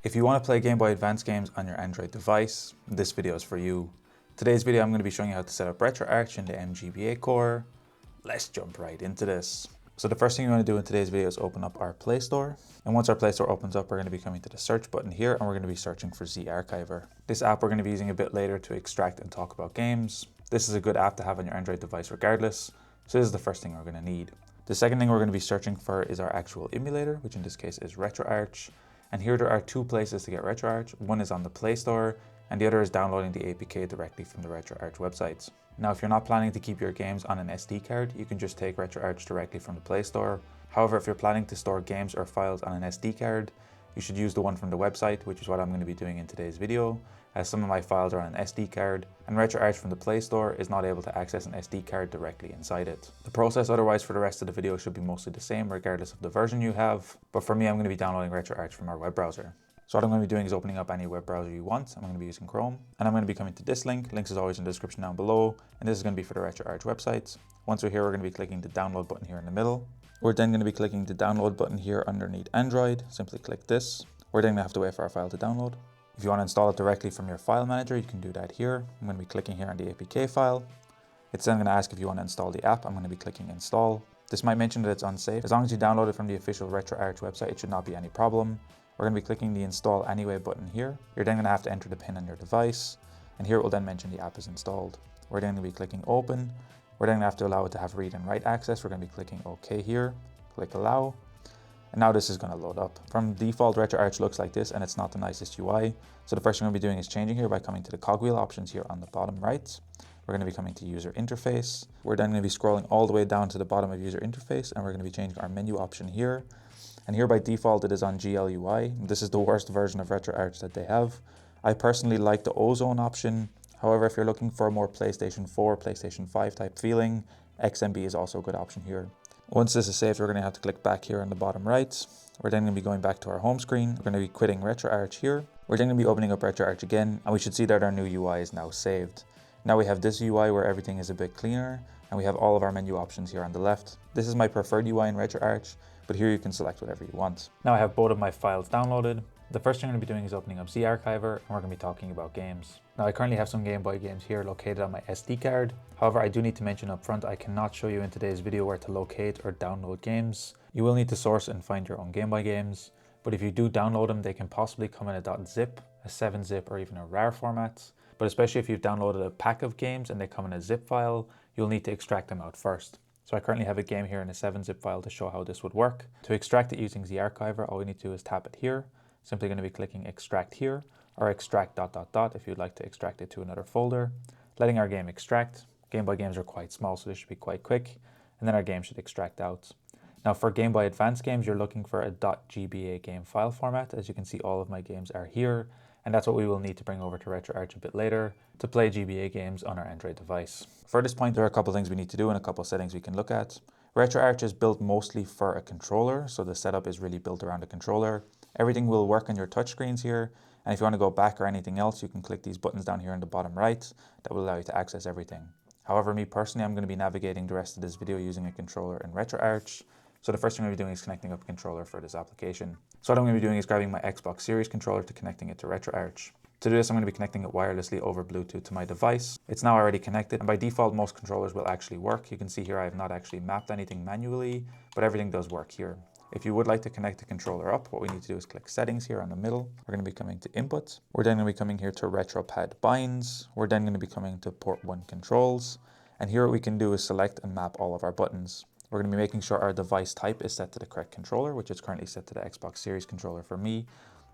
If you want to play Game Boy Advance games on your Android device, this video is for you. Today's video I'm going to be showing you how to set up Retroarch in the mGBA core. Let's jump right into this. So the first thing you want to do in today's video is open up our Play Store. And once our Play Store opens up, we're going to be coming to the search button here and we're going to be searching for Zarchiver. This app we're going to be using a bit later to extract and talk about games. This is a good app to have on your Android device regardless. So this is the first thing we're going to need. The second thing we're going to be searching for is our actual emulator, which in this case is Retroarch. And here there are two places to get Retroarch. One is on the Play Store and the other is downloading the APK directly from the Retroarch websites. Now, if you're not planning to keep your games on an SD card, you can just take Retroarch directly from the Play Store. However, if you're planning to store games or files on an SD card, you should use the one from the website, which is what I'm going to be doing in today's video, as some of my files are on an SD card, and Retroarch from the Play Store is not able to access an SD card directly inside it. The process otherwise for the rest of the video should be mostly the same regardless of the version you have, but for me I'm going to be downloading Retroarch from our web browser. So what I'm going to be doing is opening up any web browser you want. I'm going to be using Chrome, and I'm going to be coming to this link. Links is always in the description down below, and this is going to be for the Retroarch website. Once we're here, we're going to be clicking the download button here in the middle. We're then going to be clicking the download button here underneath Android. Simply click this. We're then going to have to wait for our file to download. If you want to install it directly from your file manager, you can do that here. I'm going to be clicking here on the APK file. It's then going to ask if you want to install the app. I'm going to be clicking install. This might mention that it's unsafe. As long as you download it from the official Retroarch website, it should not be any problem. We're going to be clicking the install anyway button here. You're then going to have to enter the pin on your device, and here it will then mention the app is installed. We're then going to be clicking open. We're then going to have to allow it to have read and write access. We're going to be clicking OK here, click allow, and now this is going to load up. From default, Retroarch looks like this, and it's not the nicest UI. So the first thing we're going to be doing is changing here by coming to the cogwheel options here on the bottom right. We're going to be coming to user interface. We're then going to be scrolling all the way down to the bottom of user interface, and we're going to be changing our menu option here. And here by default, it is on GLUI. This is the worst version of Retroarch that they have. I personally like the Ozone option. However, if you're looking for a more PlayStation 4, PlayStation 5 type feeling, XMB is also a good option here. Once this is saved, we're going to have to click back here on the bottom right. We're then going to be going back to our home screen. We're going to be quitting Retroarch here. We're then going to be opening up Retroarch again, and we should see that our new UI is now saved. Now we have this UI where everything is a bit cleaner, and we have all of our menu options here on the left. This is my preferred UI in Retroarch, but here you can select whatever you want. Now I have both of my files downloaded. The first thing I'm going to be doing is opening up Zarchiver, and we're going to be talking about games. Now I currently have some Game Boy games here located on my SD card. However, I do need to mention up front, I cannot show you in today's video where to locate or download games. You will need to source and find your own Game Boy games, but if you do download them, they can possibly come in a .zip, a 7-zip, or even a RAR format. But especially if you've downloaded a pack of games and they come in a zip file, you'll need to extract them out first. So I currently have a game here in a 7-zip file to show how this would work. To extract it using Zarchiver, all we need to do is tap it here. Simply going to be clicking extract here, or extract ... if you'd like to extract it to another folder. Letting our game extract. Game Boy games are quite small, so this should be quite quick. And then our game should extract out. Now for Game Boy Advance games, you're looking for a .gba game file format. As you can see, all of my games are here. And that's what we will need to bring over to Retroarch a bit later to play GBA games on our Android device. For this point, there are a couple things we need to do and a couple settings we can look at. Retroarch is built mostly for a controller, so the setup is really built around a controller. Everything will work on your touchscreens here, and if you want to go back or anything else, you can click these buttons down here in the bottom right. That will allow you to access everything. However, me personally, I'm going to be navigating the rest of this video using a controller in Retroarch. So the first thing I'm going to be doing is connecting up a controller for this application. So what I'm going to be doing is grabbing my Xbox Series controller to connecting it to Retroarch. To do this, I'm going to be connecting it wirelessly over Bluetooth to my device. It's now already connected, and by default, most controllers will actually work. You can see here I have not actually mapped anything manually, but everything does work here. If you would like to connect the controller up, what we need to do is click Settings here on the middle. We're going to be coming to Input. We're then going to be coming here to RetroPad Binds. We're then going to be coming to Port 1 Controls. And here what we can do is select and map all of our buttons. We're going to be making sure our device type is set to the correct controller, which is currently set to the Xbox Series controller for me.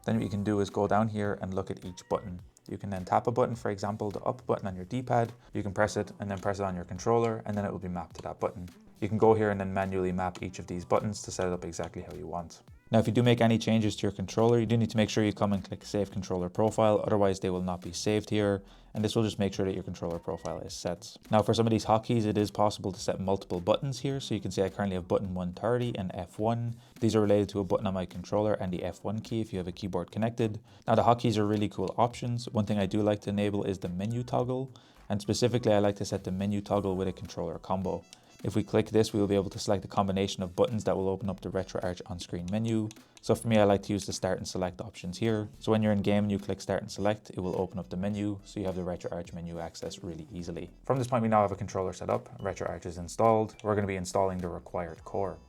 Then what you can do is go down here and look at each button. You can then tap a button, for example, the up button on your D-pad. You can press it and then press it on your controller, and then it will be mapped to that button. You can go here and then manually map each of these buttons to set it up exactly how you want. Now, if you do make any changes to your controller, you do need to make sure you come and click Save Controller Profile, otherwise they will not be saved here. And this will just make sure that your controller profile is set. Now, for some of these hotkeys, it is possible to set multiple buttons here. So you can see I currently have button 130 and F1. These are related to a button on my controller and the F1 key if you have a keyboard connected. Now, the hotkeys are really cool options. One thing I do like to enable is the menu toggle. And specifically, I like to set the menu toggle with a controller combo. If we click this, we will be able to select a combination of buttons that will open up the Retroarch on-screen menu. So for me, I like to use the start and select options here. So when you're in game and you click start and select, it will open up the menu. So you have the Retroarch menu access really easily. From this point, we now have a controller set up. Retroarch is installed. We're going to be installing the required core.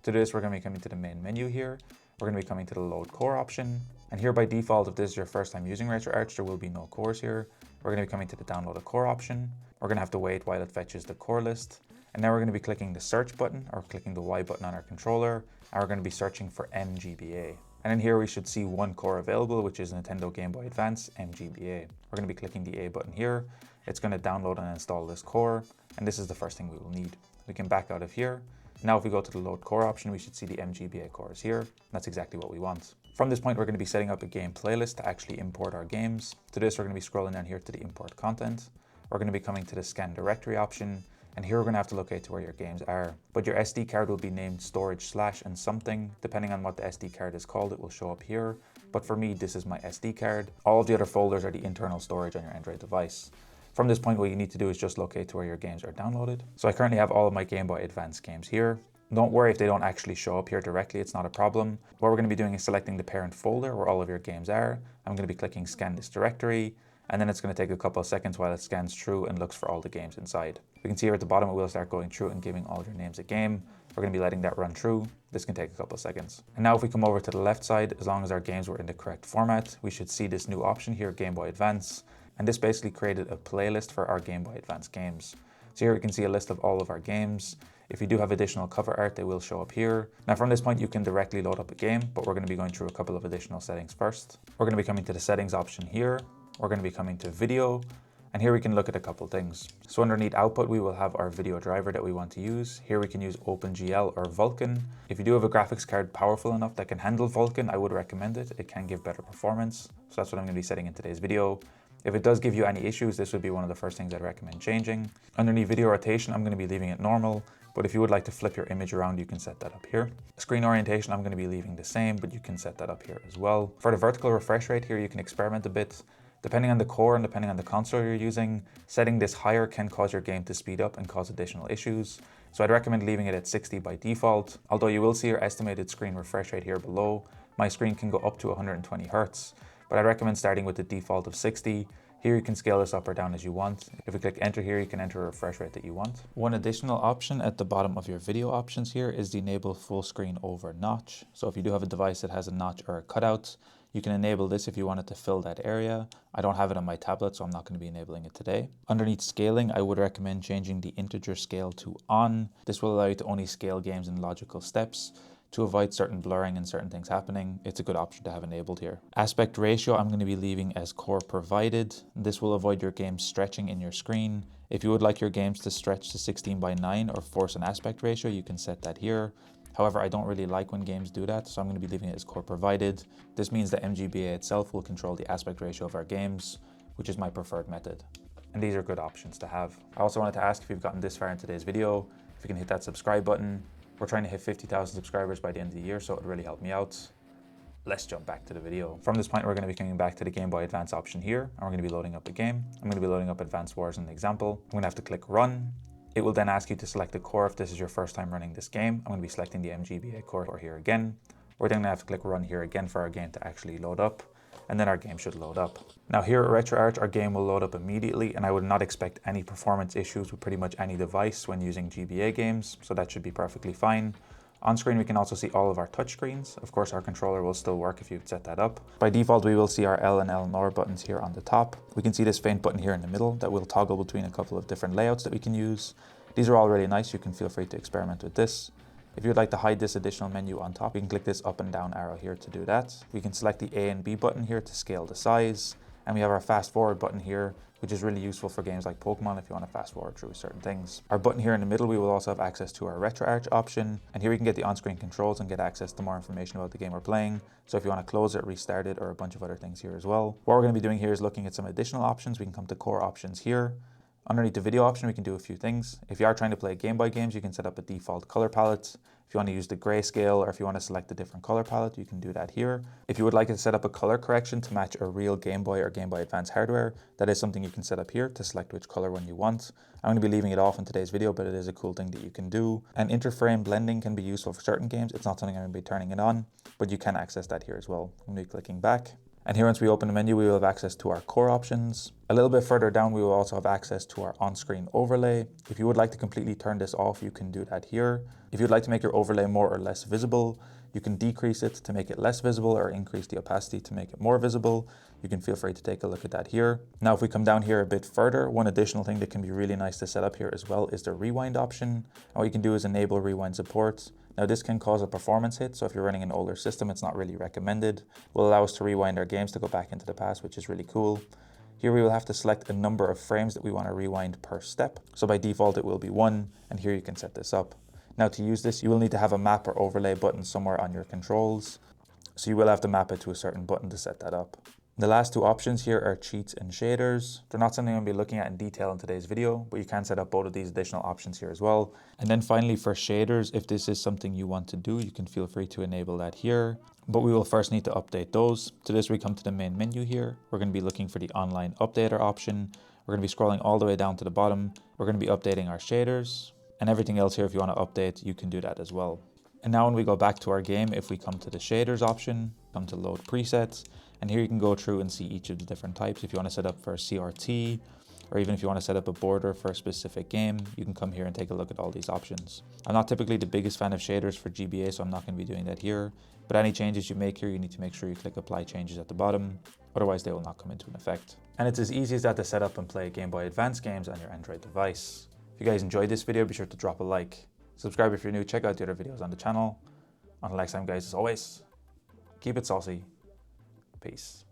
To do this, we're going to be coming to the main menu here. We're going to be coming to the load core option. And here by default, if this is your first time using Retroarch, there will be no cores here. We're going to be coming to the download a core option. We're going to have to wait while it fetches the core list. And now we're going to be clicking the search button or clicking the Y button on our controller. And we're going to be searching for mGBA. And in here we should see one core available, which is Nintendo Gameboy Advance mGBA. We're going to be clicking the A button here. It's going to download and install this core. And this is the first thing we will need. We can back out of here. Now if we go to the load core option, we should see the mGBA cores here. That's exactly what we want. From this point, we're going to be setting up a game playlist to actually import our games. To this, we're going to be scrolling down here to the import content. We're going to be coming to the scan directory option. And here we're going to have to locate to where your games are. But your SD card will be named storage / and something. Depending on what the SD card is called, it will show up here. But for me, this is my SD card. All of the other folders are the internal storage on your Android device. From this point, what you need to do is just locate to where your games are downloaded. So I currently have all of my Game Boy Advance games here. Don't worry if they don't actually show up here directly, it's not a problem. What we're going to be doing is selecting the parent folder where all of your games are. I'm going to be clicking scan this directory, and then it's going to take a couple of seconds while it scans through and looks for all the games inside. We can see here at the bottom it will start going through and giving all of your names a game. We're going to be letting that run through. This can take a couple of seconds. And now if we come over to the left side, as long as our games were in the correct format, we should see this new option here, Game Boy Advance. And this basically created a playlist for our Game Boy Advance games. So here we can see a list of all of our games. If you do have additional cover art, they will show up here. Now from this point, you can directly load up a game, but we're going to be going through a couple of additional settings first. We're going to be coming to the settings option here. We're going to be coming to video, and here we can look at a couple things. So underneath output, we will have our video driver that we want to use. Here we can use OpenGL or Vulkan. If you do have a graphics card powerful enough that can handle Vulkan, I would recommend it. It can give better performance. So that's what I'm going to be setting in today's video. If it does give you any issues, this would be one of the first things I'd recommend changing. Underneath video rotation, I'm going to be leaving it normal, but if you would like to flip your image around, you can set that up here. Screen orientation, I'm going to be leaving the same, but you can set that up here as well. For the vertical refresh rate here, you can experiment a bit. Depending on the core and depending on the console you're using, setting this higher can cause your game to speed up and cause additional issues. So I'd recommend leaving it at 60 by default, although you will see your estimated screen refresh rate here below. My screen can go up to 120 Hertz. But I'd recommend starting with the default of 60. Here you can scale this up or down as you want. If you click enter here, you can enter a refresh rate that you want. One additional option at the bottom of your video options here is the enable full screen over notch. So if you do have a device that has a notch or a cutout, you can enable this if you wanted to fill that area. I don't have it on my tablet, so I'm not going to be enabling it today. Underneath scaling, I would recommend changing the integer scale to on. This will allow you to only scale games in logical steps. To avoid certain blurring and certain things happening, it's a good option to have enabled here. Aspect ratio, I'm going to be leaving as core provided. This will avoid your games stretching in your screen. If you would like your games to stretch to 16 by 9 or force an aspect ratio, you can set that here. However, I don't really like when games do that, so I'm going to be leaving it as core provided. This means that mGBA itself will control the aspect ratio of our games, which is my preferred method. And these are good options to have. I also wanted to ask if you've gotten this far in today's video, if you can hit that subscribe button. We're trying to hit 50,000 subscribers by the end of the year, so it would really help me out. Let's jump back to the video. From this point, we're going to be coming back to the Game Boy Advance option here, and we're going to be loading up a game. I'm going to be loading up Advance Wars as an example. I'm going to have to click run. It will then ask you to select a core if this is your first time running this game. I'm going to be selecting the mGBA core here again. We're then going to have to click run here again for our game to actually load up, and then our game should load up. Now here at Retroarch, our game will load up immediately, and I would not expect any performance issues with pretty much any device when using GBA games, so that should be perfectly fine. On screen, we can also see all of our touchscreens. Of course, our controller will still work if you'd set that up. By default, we will see our L and L and R buttons here on the top. We can see this faint button here in the middle that will toggle between a couple of different layouts that we can use. These are all really nice. You can feel free to experiment with this. If you'd like to hide this additional menu on top, you can click this up and down arrow here to do that. We can select the A and B button here to scale the size. And we have our fast forward button here, which is really useful for games like Pokemon if you want to fast forward through certain things. Our button here in the middle, we will also have access to our Retroarch option. And here we can get the on-screen controls and get access to more information about the game we're playing. So if you want to close it, restart it, or a bunch of other things here as well. What we're going to be doing here is looking at some additional options. We can come to core options here. Underneath the video option, we can do a few things. If you are trying to play Game Boy games, you can set up a default color palette. If If you want to use the grayscale or if you want to select a different color palette, you can do that here. If you would like to set up a color correction to match a real Game Boy or Game Boy Advance hardware, that is something you can set up here to select which color one you want. I'm going to be leaving it off in today's video, but it is a cool thing that you can do. And interframe blending can be useful for certain games. It's not something I'm going to be turning it on, but you can access that here as well. I'm going to be clicking back. And here, once we open the menu, we will have access to our core options. A little bit further down, we will also have access to our on-screen overlay. If you would like to completely turn this off, you can do that here. If you'd like to make your overlay more or less visible, you can decrease it to make it less visible or increase the opacity to make it more visible. You can feel free to take a look at that here. Now, if we come down here a bit further, one additional thing that can be really nice to set up here as well is the rewind option. And what you can do is enable rewind support. Now, this can cause a performance hit, so if you're running an older system, it's not really recommended. It will allow us to rewind our games to go back into the past, which is really cool. Here we will have to select a number of frames that we want to rewind per step. So by default, it will be 1, and here you can set this up. Now, to use this, you will need to have a map or overlay button somewhere on your controls. So you will have to map it to a certain button to set that up. The last two options here are cheats and shaders. They're not something I'm going to be looking at in detail in today's video, but you can set up both of these additional options here as well. And then finally, for shaders, if this is something you want to do, you can feel free to enable that here. But we will first need to update those. To this, we come to the main menu here. We're going to be looking for the online updater option. We're going to be scrolling all the way down to the bottom. We're going to be updating our shaders. And everything else here, if you want to update, you can do that as well. And now when we go back to our game, if we come to the shaders option, come to load presets, and here you can go through and see each of the different types. If you want to set up for a CRT, or even if you want to set up a border for a specific game, you can come here and take a look at all these options. I'm not typically the biggest fan of shaders for GBA, so I'm not going to be doing that here. But any changes you make here, you need to make sure you click apply changes at the bottom. Otherwise, they will not come into an effect. And it's as easy as that to set up and play Game Boy Advance games on your Android device. If you guys enjoyed this video, be sure to drop a like. Subscribe if you're new, check out the other videos on the channel. Until next time, guys, as always, keep it saucy. Peace.